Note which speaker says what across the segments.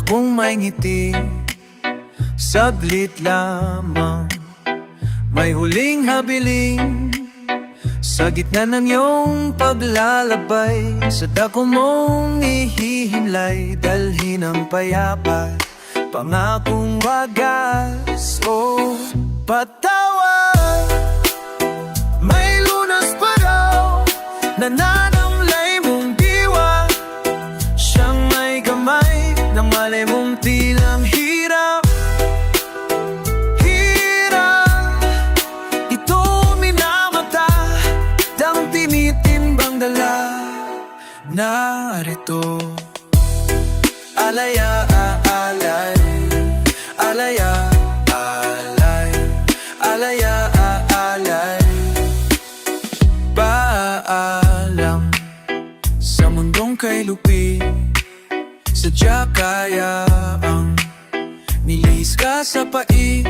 Speaker 1: kong may ngiti, saglit lamang, may huling habiling. Sa gitna ng iyong paglalabay, sa dako mong ihihimlay, dalhin ang payapa, pangakong wagas o patawad. May lunas pa raw, nananamlay mong diwa, siyang may kamay ng malay mong tilang hirap. Narito, alaya, alay, alaya, alay, alaya, alay. Paalam sa mundong kay lupi, sadya kaya ang nilihis ka sa pait.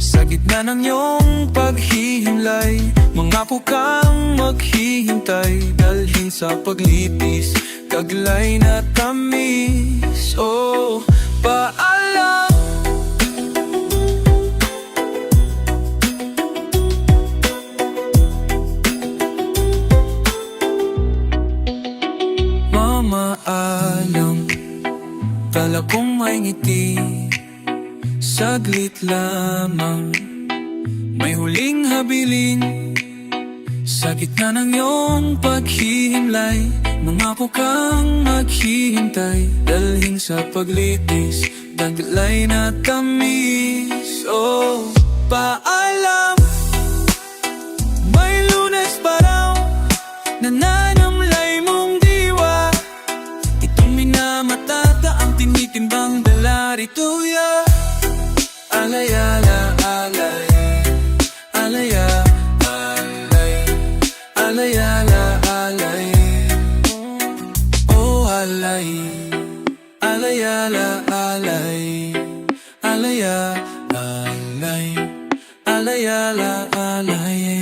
Speaker 1: Sa gitna ng iyong paghihimlay, mangako kang maghihintay, dalhin sa paglitis, taglay na tamis. Oh, paalam. Mamaalam, tala kong may ngiti, saglit lamang, may huling habilin. Sa gitna ng iyong paghihimlay, mangako kang maghihintay, dalhin sa paglitis, taglay na tamis. Oh, paalam. May lunas pa raw, nananamlay mong diwa, itong minamatata ang tinitimbang dala rito, yeah. Alayala, alay, alaya, alay, alayala, alay. Oh, alay, alayala, alay, alaya, alay, alayala, alay.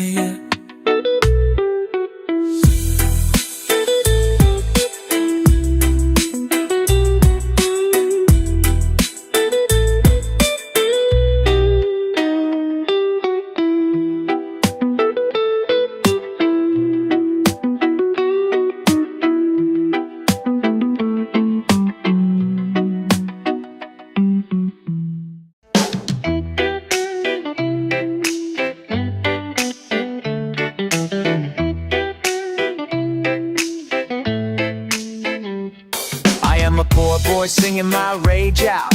Speaker 2: A poor boy singing my rage out,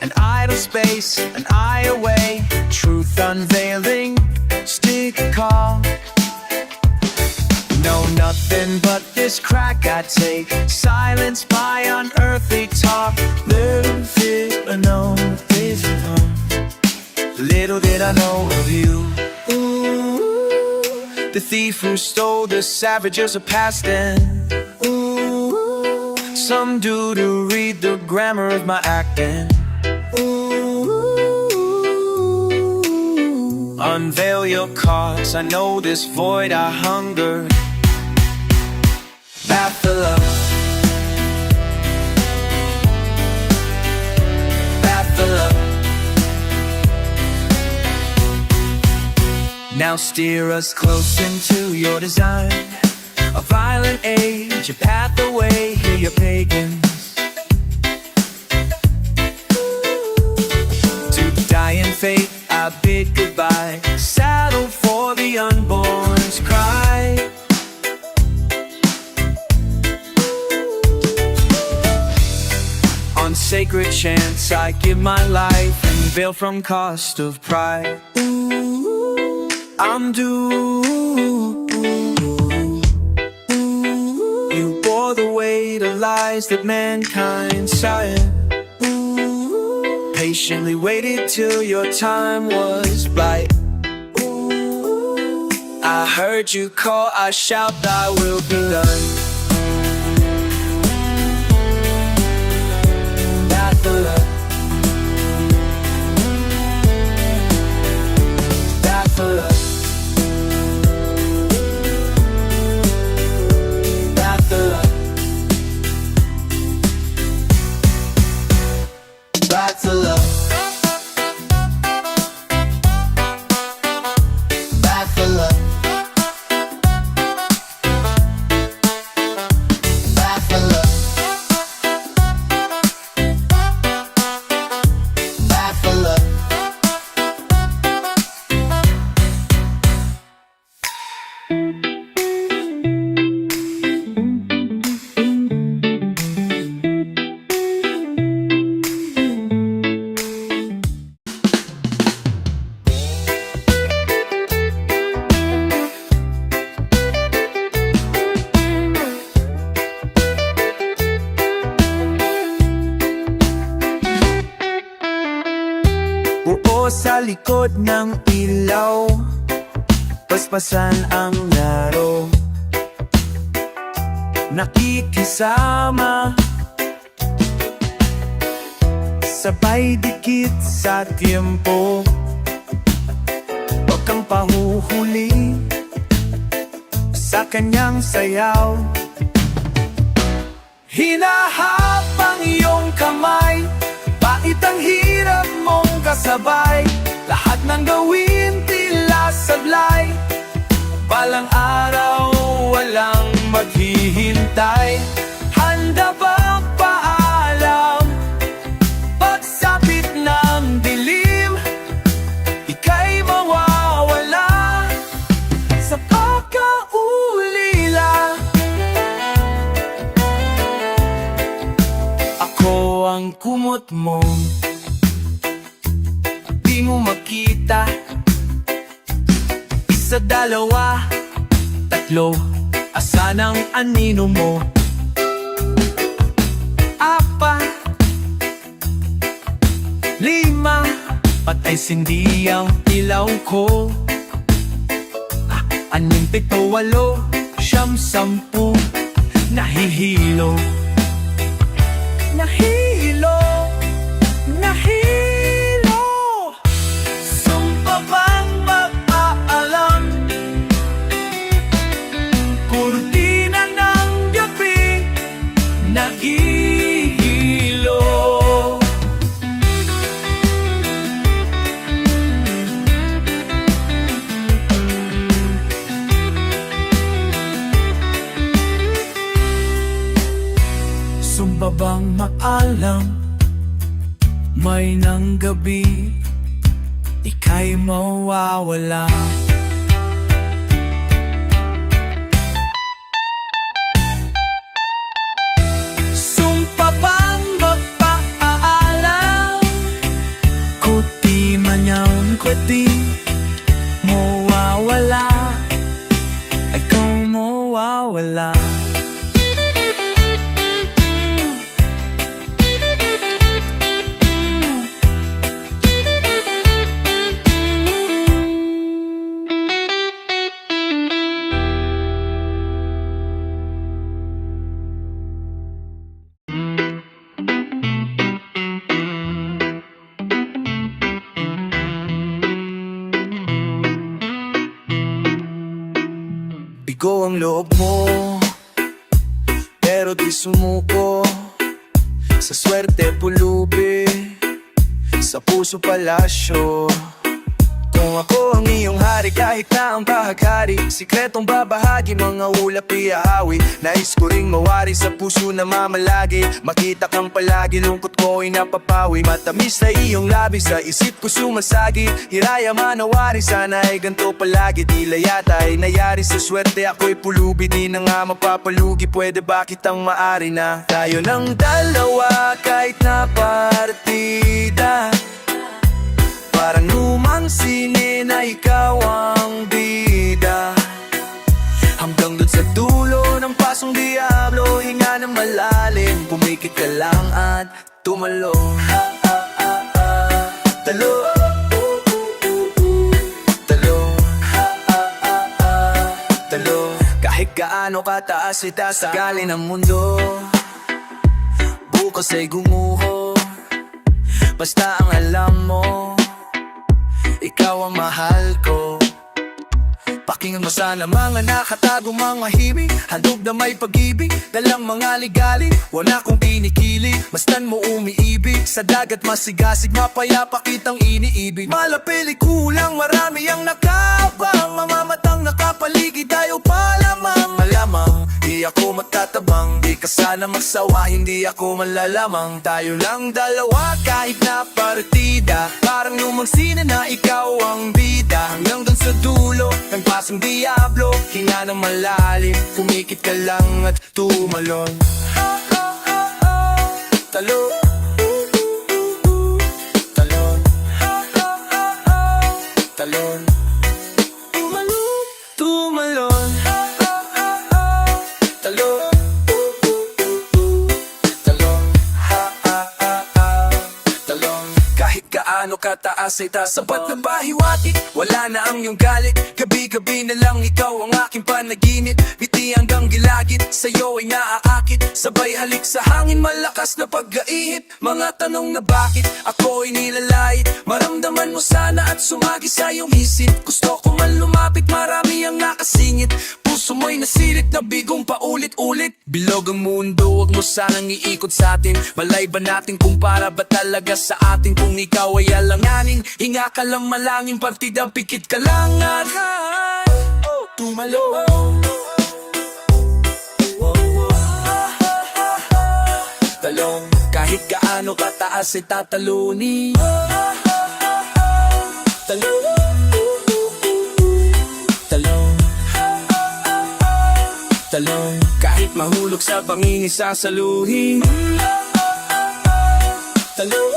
Speaker 2: an idle space, an eye away, truth unveiling, stick call. No, nothing but this crack I take, silence by unearthly talk. Little did I know this, little did I know of you. Ooh, the thief who stole the savages of past and some do to read the grammar of my acting. Ooh, unveil your cause, I know this void I hungered. Bath of love, bath of love. Now steer us close into your design, a violent age, a path away, hear your pagans. To dying fate, I bid goodbye, saddle for the unborn's cry. On sacred chance, I give my life and veil from cost of pride. I'm doomed. You bore the weight of lies that mankind sired. Patiently waited till your time was right. I heard you call, I shout, thy will be done. Bath of love, bath of love. sa likod ng ilaw, paspasan ang laro, nakikisama, sabay dikit sa tiempo. Huwag kang pahuhuli sa kanyang sayaw. Hinahapang iyong kamay, bakit ang hirap mong kasabay? Lahat ng gawin tila sablay, balang araw walang maghihintay. Handa bang paalam? Pagsapit ng dilim, ika'y mawawala sa pagkaulila. Ako ang kumot mo, di mo makita. Isa, dalawa, tatlo, asan ang anino mo? Apat, lima, patay sindi ang ilaw ko. Anim, pito, walo, siyam, sampu, nahihilo, nahilo, nahilo. Sumpa bang magpaalam? Kurtina ng gabi, nahihilo. Sumpa bang maalam? May ng gabi, ika'y mawawala. Sumpa bang magpaalam? Kuti manyang kuti, mawawala, ikaw mawawala. Bigo ang loob mo, pero di sumuko. Sa swerte pulubi, sa puso palasyo. Kung ako ang iyong hari, kahit na ang bahaghari, sikretong babahagi, mga ulap iahawi. Nais ko ring mawari sa puso na mamalagi, makita kang palagi, lungkot ko'y napapawi. Matamis na iyong labi, sa isip ko sumasagi, hiraya manawari, sana ay ganito palagi. Tila yata ay nayari sa swerte, ako'y pulubi, di na nga mapapalugi. Pwede ba kitang maari na tayo ng dalawa, kahit na partida? Parang lumang sine na ikaw ang bida, hanggang dun sa dulo ng pasong diablo. Hinga ng malalim, pumikit ka lang at tumalo. Talo, talo, talo. Kahit gaano kataas itaas sa gali ng mundo, bukas ay gumuho. Basta ang alam mo, ikaw ang mahal ko. Pakinggan mo sana mga nakatagong mga himig, handog na may pag-ibig, dalang mga ligali, wala kong kinikili. Bastan mo umiibig, sa dagat masigasig, mapayapa kitang iniibig. Malapili kulang, marami ang nakabang, mamamatang nakapaligid, tayo pa lamang. Malamang, di ako matatabang, di ka sana magsawa, hindi ako malalamang. Tayo lang dalawa, kahit na partida, parang lumang sine na ikaw ang bida. Hanggang dun sa dulo ng pasong diablo, hinga ng malalim, kumikit ka lang at tumalon. Talon, talon, talon, tumalon, tumalon, talon, talon, talon.
Speaker 1: Kahit gaano kataas ay sapat na pahiwatig. Wala na ang iyong galit, gabi-gabi na lang ikaw ang aking panaginip. Ngiti hanggang gilagid, sa'yo ay naaakit. Sabay halik sa hangin, malakas na pag-gaihip. Mga tanong na bakit ako ay nilalait. Maramdaman mo sana at sumagi sa iyong isip. Gusto ko man lumapit, marami ang nakasingit. Puso mo'y nasilit na bigong paulit-ulit. Bilog ang mundo, huwag mo sanang iikot sa atin. Malay ba natin kung para ba talaga sa atin? Kung ikaw ay alanganin, hinga ka lang malangin. Partida, pikit ka lang at tumalo. Talong, kahit gaano kataas ay tatalunin. Talong, talong, talong, kahit mahulog sa pangingin sasaluhin. Talong,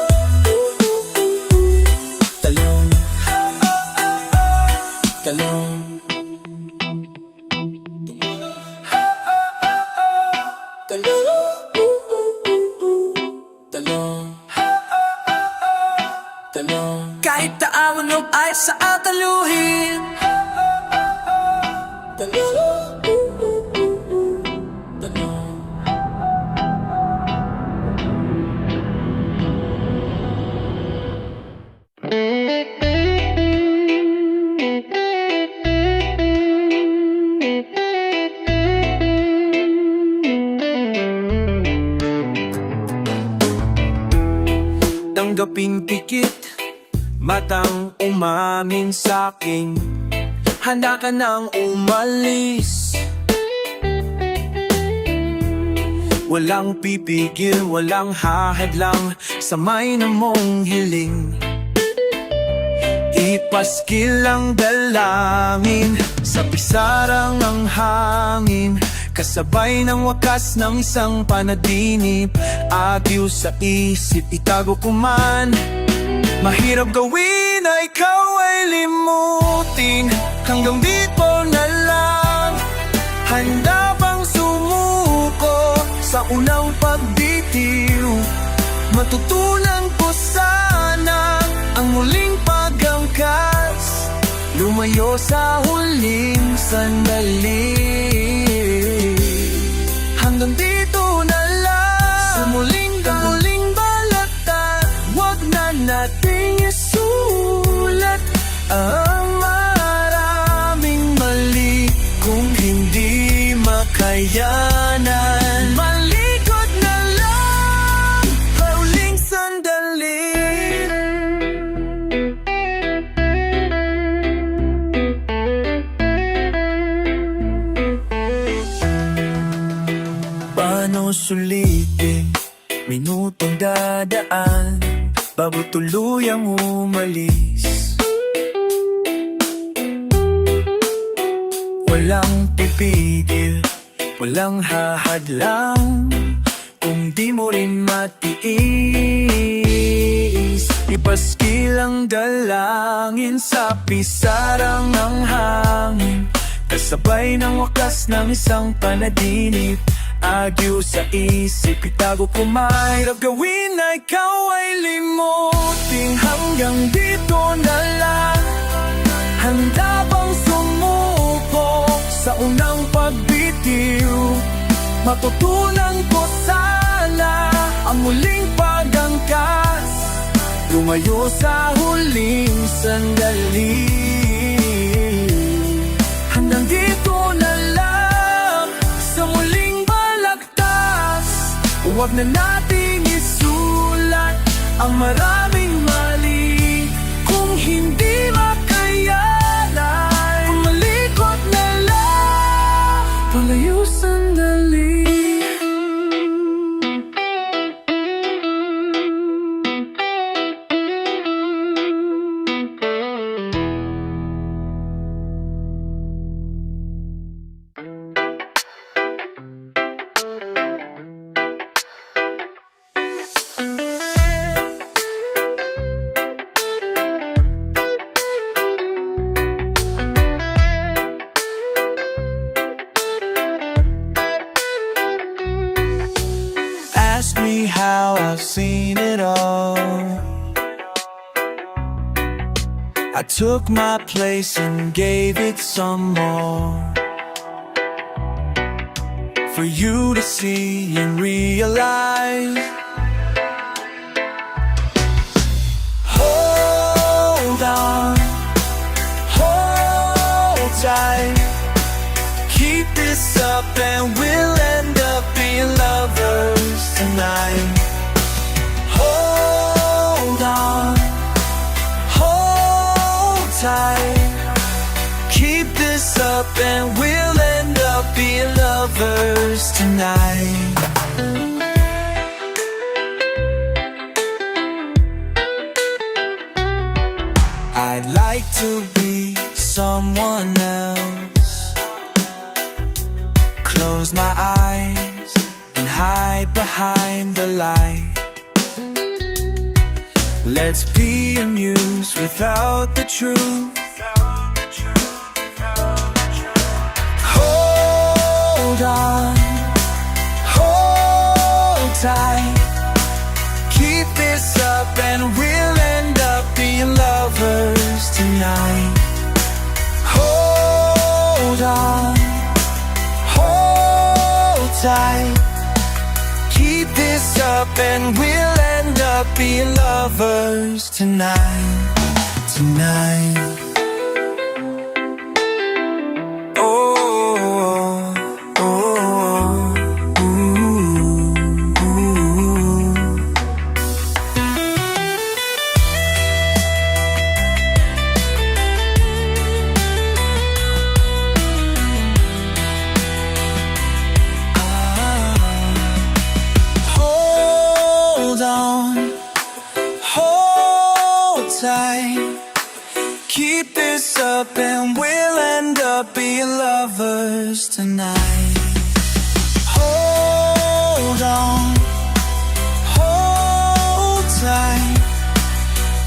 Speaker 1: talong, talong, talong, kahit taawan ng ay sa ataluhin. Talong, talong. Tanggaping pikit, matang umamin sa'kin. Handa ka nang umalis. Walang pipigil, walang hahadlang sa may na mong hiling. Ipaskil ang dalangin sa pisarang ng hangin. Kasabay ng wakas ng isang panaginip. Agyo sa isip, itago ko man. Mahirap gawin na ikaw ay limutin. Hanggang dito na lang. Handa bang sumuko sa unang pagbitiw? Matutunan ko sana ang muling pag-angkas. Lumayo sa huling sandali. Hanggang dito na lang. Sa muling balata, wag na nating isulat ang maraming mali. Kung hindi makayanan, malikot na lang sa huling sandali. Paano sulitin minutong dadaan bago tuluyang umalis? Walang pipigil, walang hahadlang kung di mo rin matiis. Ipaskil ang dalangin sa pisarang ng hangin. Kasabay ng wakas ng isang panaginip. Agyo sa isip, itago ko mahirap gawin na ikaw ay limutin. Hanggang dito na lang. Handa bang sumuko sa unang pagbitiw? Matutunan ko sana ang muling pag-angkas. Lumayo sa huling sandali. Hanggang dito na lang. Sa muling balagtas, huwag na nating isulat ang maraming mali. Kung hindi makayanan, malikot na lang. Palayo sandali.
Speaker 2: I took my place and gave it some more, for you to see and realize. Hold on, hold tight. Keep this up and we'll end up being lovers tonight. Hold on, hold tight. Keep this up and we'll end up being lovers tonight. I'd like to be someone else. Close my eyes and hide behind the light. Let's be amused without the truth. Hold on, hold tight. Keep this up and we'll end up being lovers tonight. Hold on, hold tight. Keep this up and we'll end up being lovers tonight. Tonight. Oh, oh, oh, ooh, ooh. Hold on, hold tight. Keep this up and we'll end up being lovers tonight. Hold on, hold tight.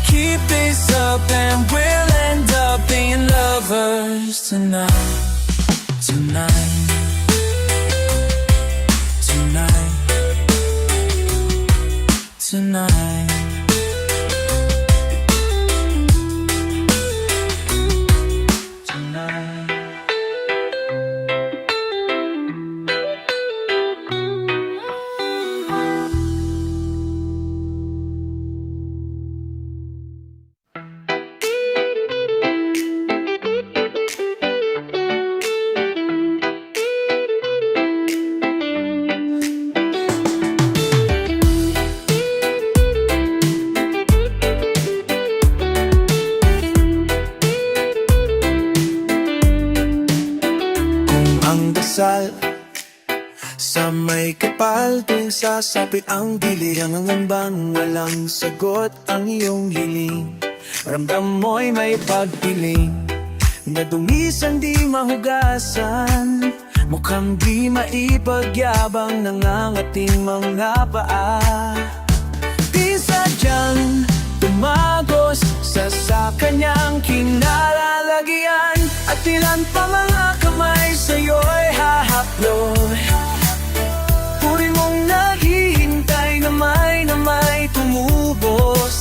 Speaker 2: Keep this up and we'll end up being lovers tonight. Tonight. Tonight. Tonight. Sa may kapal tuwing sasapi ang bili ang ngambang walang sagot ang iyong hiling. Ramdam mo'y may pagpiling na dumisan di mahugasan. Mukhang di maipagyabang nangangating mga paa. Di sadyang tumagos sa kanyang kinalalagyan. At ilan pa mga kamay sa'yo'y hahaplo. Puri mong naghihintay na may tumubos.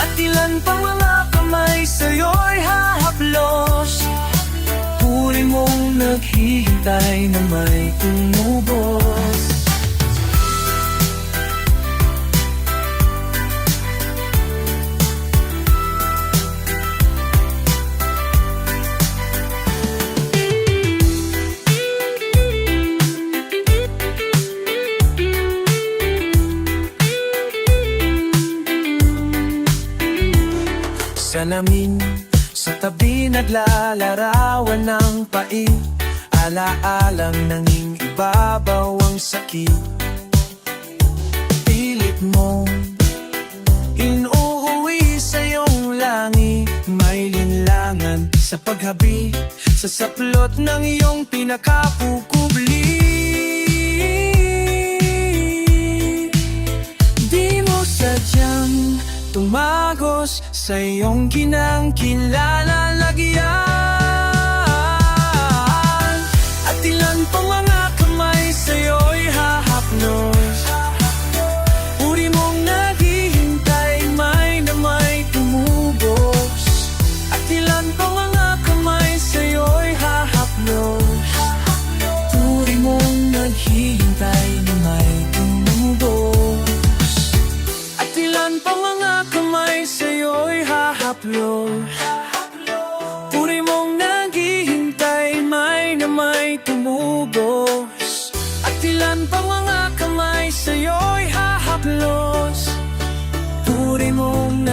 Speaker 2: At ilan pa mga kamay sa'yo'y hahaplos. Puri mong naghihintay na may tumubos. Salamin sa tabi naglalarawan ng pait. Alaalang nanging ibabaw ang sakit. Pilit mong inuuwi sa iyong langit. May linlangan sa paghabi sa saplot ng iyong pinakapukubli. Di mo sadyang tumagos sa iyong ginang kinalalagyan. At ilan pang mga kamay sa'yo'y hahaplos. Puri mong naghihintay may na may tumubos.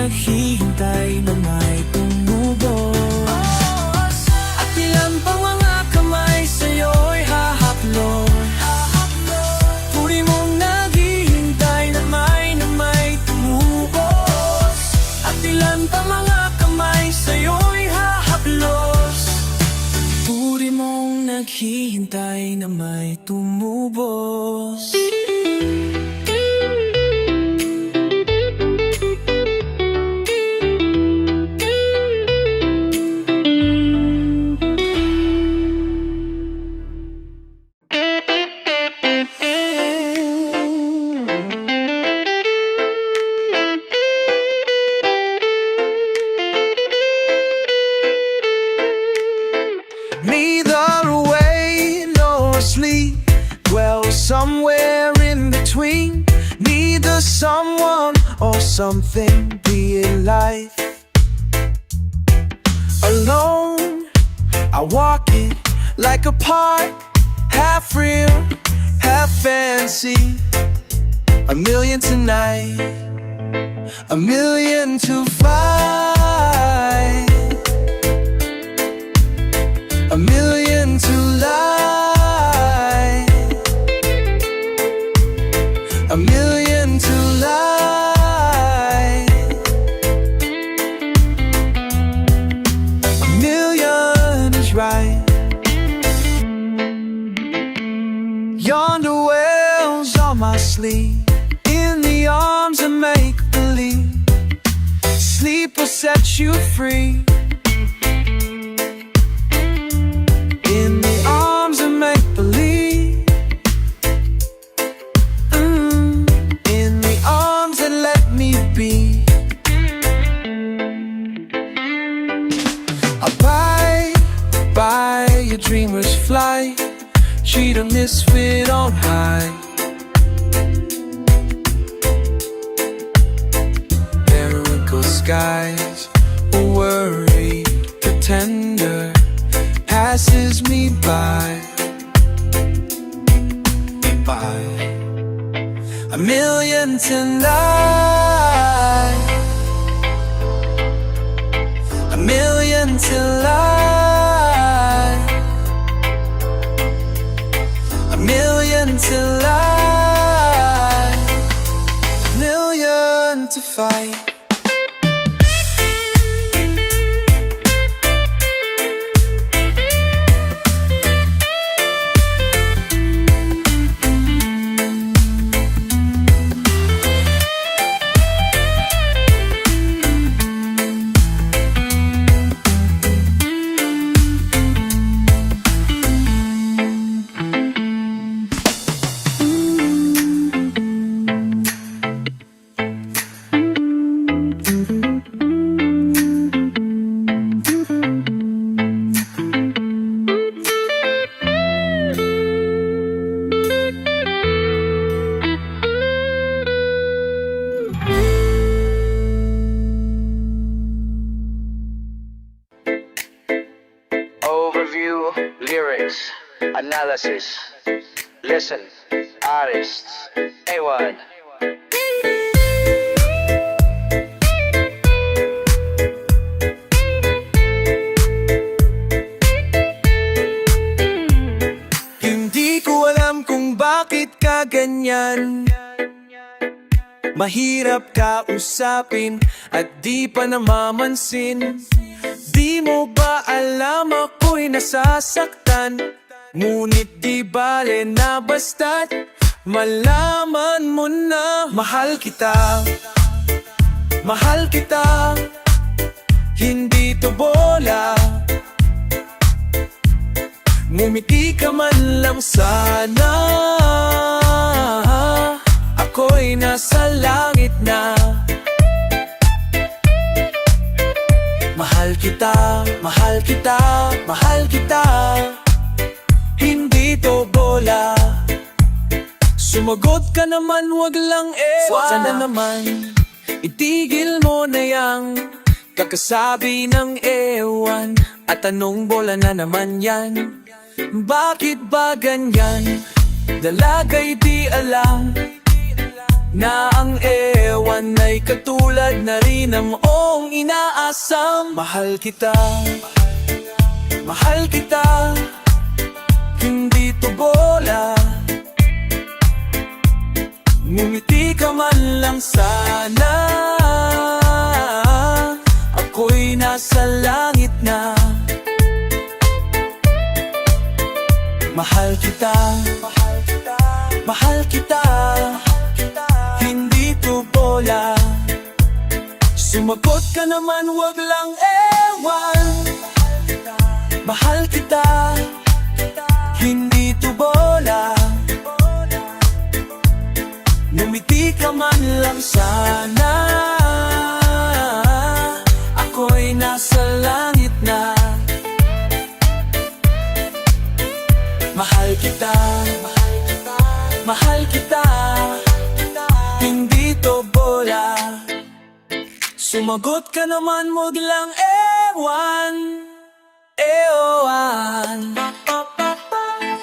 Speaker 2: naghihintay na may tumubos. At ilan pang mga kamay sa'yo'y hahaplos. Puri mong naghihintay na may tumubos. At ilan pang mga kamay sa'yo'y hahaplos. Puri mong naghihintay na may tumubos. Neither away nor asleep, dwell somewhere in between. Neither someone or something, be in life. Alone, I walk it like a part, half real, half fancy. A million tonight, a million to fight. A million to lie. A million to lie. A million is right. Yonder whales on my sleeve, in the arms of make-believe. Sleep will set you free. In the arms of make-believe. In the arms that let me be. I'll buy your dreamer's flight. Treat a misfit on high. There wrinkle skies, a worried pretender passes me by. A million tonight. A million till I. A million till I. A million to fight.
Speaker 3: Overview, lyrics, analysis. Listen, artists, A1.
Speaker 2: Hindi ko alam kung bakit ka ganyan. Mahirap ka usapin at di pa namamansin. Di mo ba alam ako'y nasasaktan? Ngunit di bale na basta't malaman mo na mahal kita. Mahal kita, hindi to bola. Ngumiti ka man lang sana. Ako'y nasa langit na. Mahal kita, mahal kita, mahal kita. Hindi to bola. Sumagot ka naman, wag lang ewan. Sana naman, itigil mo na yang kakasabi ng ewan. At anong bola na naman yan? Bakit ba ganyan? Dalaga'y di alam
Speaker 1: na ang ewan ay katulad na rin ng ong inaasam. Mahal kita, mahal kita, hindi to bola. Ngumiti ka man lang sana, ako'y nasa langit na. Mahal kita, mahal kita, hindi to bola. Sumagot ka naman, wag lang ewan. Mahal kita, hindi to bola. Ngumiti ka man lang sana, ako'y nasa langit na. Mahal kita, mahal kita, hindi to bola. Sumagot ka naman, wag lang ewan. Ewan, ewan,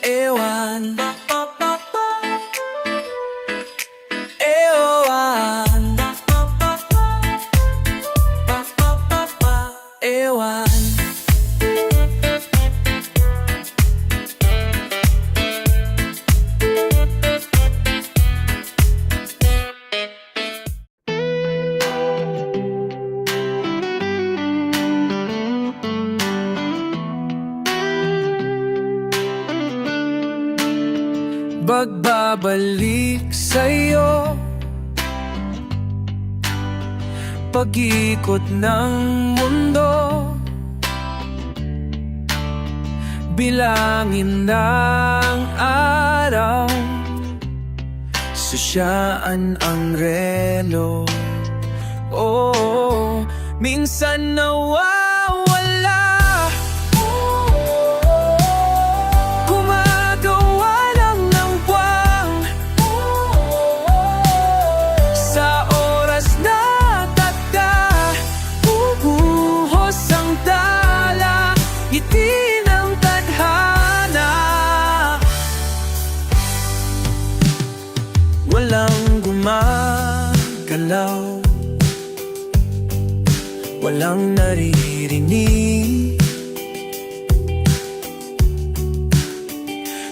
Speaker 1: ewan, ewan. Pagbabalik sa'yo, pag-ikot ng mundo, bilangin ng araw, susyaan ang relo. Oh, minsan nawawala, gumagawa lang ng buwang sa oras na takda, bubuhos ang dala, ngiti ng tadhana. Walang gumagalaw, walang naririnig,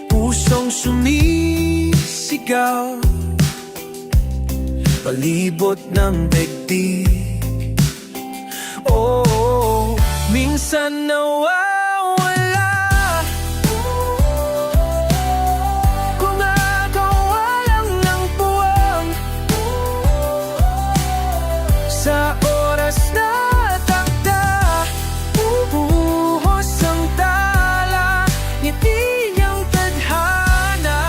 Speaker 1: pusong sumisigaw, palibot ng daigdig. Oh, minsan nawawala, gumagawa lang ng buwang sa oras na takda, bubuhos ang dala, ngiti niyang tadhana.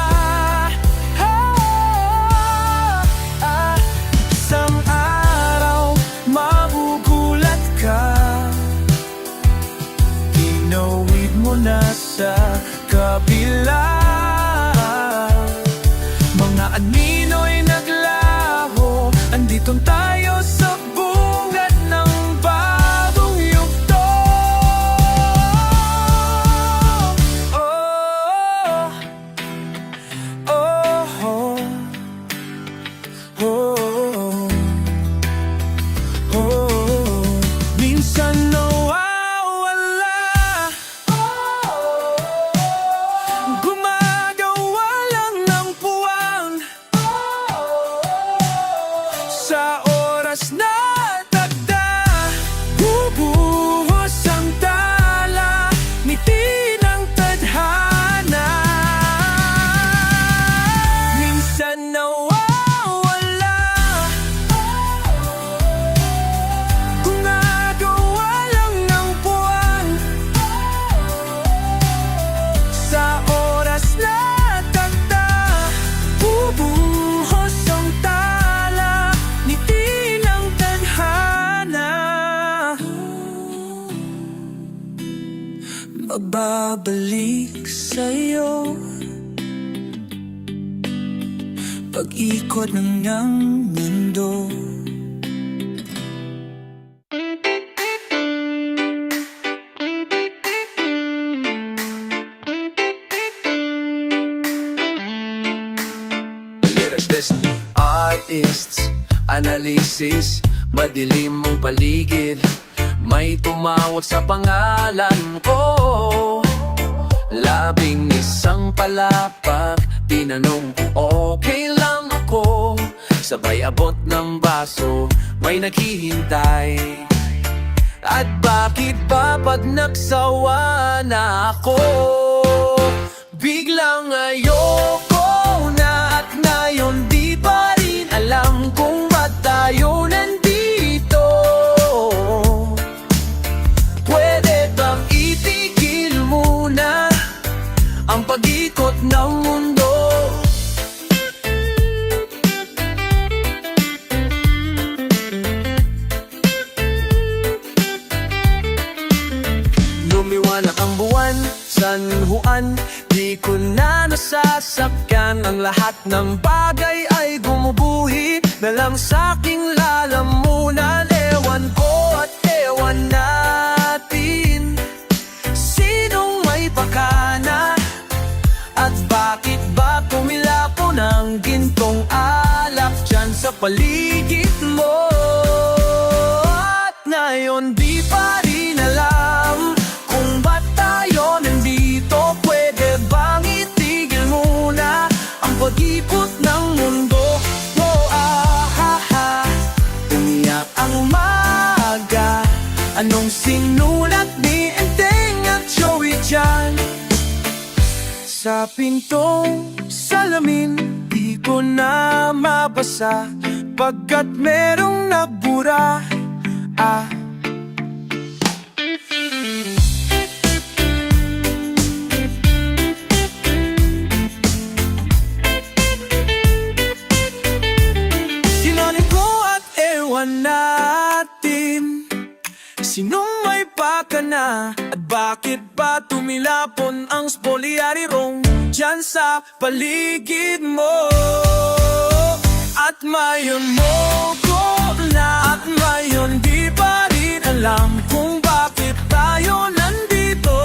Speaker 1: Isang araw magugulat ka, tinawid mo na sa kabila. Mga anino'y naglaho, andito tayo sa bungad ng bagong yugto. Oh, oh, oh, oh, oh. Minsan nawawala, gumagawa lang ng puwang sa oras na takda, bubuhos ang dala, ngiti ng tadhana. Minsan nawawala, gumagawa lang ng buwan sa oras na takda, bubuhos ang tala, ngiti ng tadhana. Magbabalik sa'yo, pag-ikot ng mundo. Analisis, madilim mong paligid, may tumawag sa pangalan ko. Labing isang palakpak, tinanong kung okay lang ako. Sabay abot ng baso, may naghihintay. At bakit ba pag nagsawa na ako, biglang ayoko na. At ngayon di pa rin alam kung ba't tayo nandito. Pwede bang itigil muna ang pag-ikot ng mundo? Lumiwanag ang buwan, San Juan, di ko na nasasakyan. Ang lahat ng bagay ay gumubuhi na lang sa'king lalamunan. Ewan ko at ewan natin, sinong may pakana? At bakit ba kumilapo ng gintong alak dyan sa paligid mo? At ngayon di pa rin alam kung ba't tayo nandito. Pwede bang itigil muna ang pag-ikot ng mundo? Oh, umiyak ang umaga. Anong sinulat ni Enteng at Joey dyan? Sa pintong salamin, di ko na mabasa pagkat merong nagbura. Sinanin ko at ewan natin, sinong may pakana? At bakit ba tumilapon ang spolyarong dyan sa paligid mo? At mayon mo ko na, at mayon di pa rin alam kung bakit tayo nandito.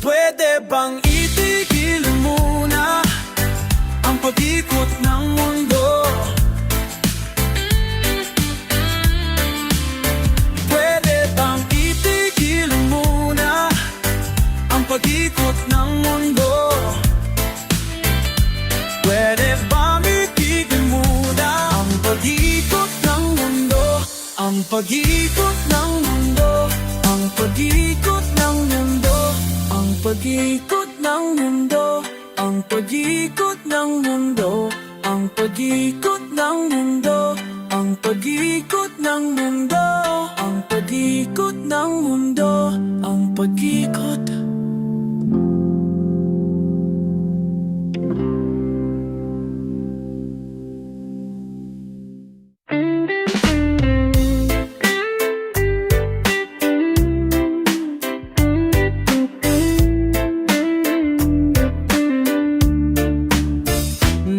Speaker 1: Pwede bang itigil muna ang pag-ikot ng mundo? Pag-ikot ng mundo, pwede ba mitigil muna ang pag-ikot ng mundo? Ang pag-ikot ng mundo, ang pag-ikot ng mundo, ang pag-ikot ng mundo, ang pag-ikot ng mundo, ang pag-ikot ng mundo, ang pag-ikot ng mundo, ang pag-ikot ng mundo, ang pag-ikot.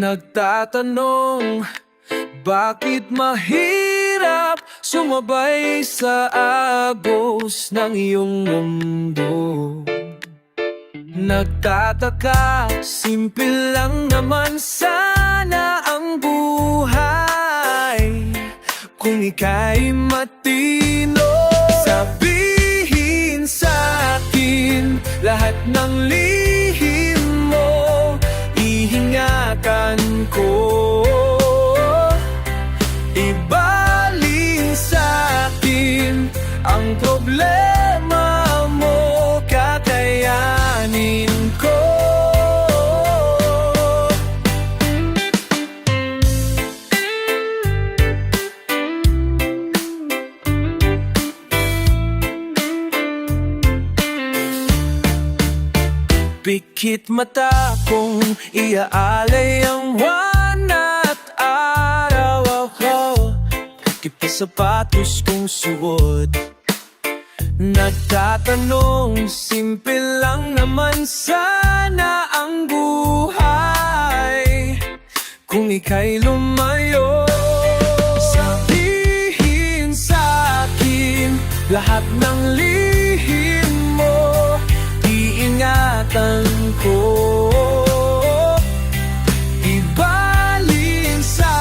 Speaker 1: Nagtatanong, bakit mahirap sumabay sa agos ng iyong mundo? Nagtataka, simple lang naman sana ang buhay kung ika'y matino. Sabihin sa'kin lahat ng lihim mo, ihingakan ko. Ibaling sa'kin ang problema mo, kakayanin ko. Pikit mata kung iaalay ang buwan at araw ako. Pikit pa sapatos kong suot. Nagtatanong, simple lang naman sana ang buhay kung ika'y lumayo. Sabihin sa'kin lahat ng lihim mo, iingatan ko. Ibaling sa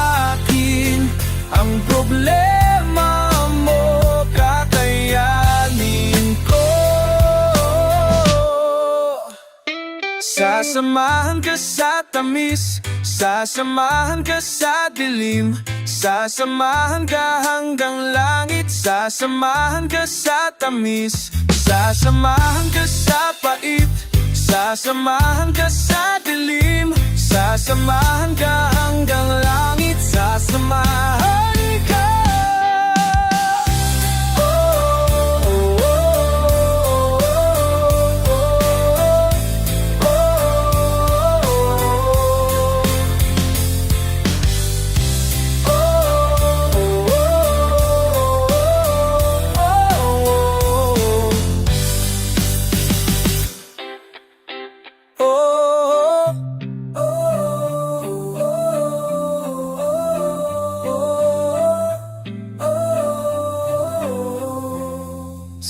Speaker 2: Sasamahan ka sa tamis, sasamahan ka sa dilim, sasamahan ka hanggang langit, sasamahan ka sa tamis, sasamahan ka sa pait, sasamahan ka sa dilim, sasamahan ka hanggang langit, sasamahan ka.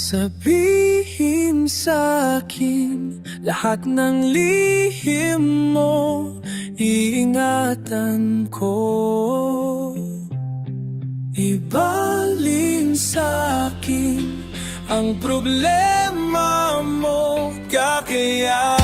Speaker 2: Sabihin sa'kin lahat ng lihim mo, iingatan ko. Ibalin sa'kin ang problema mo, kakayanin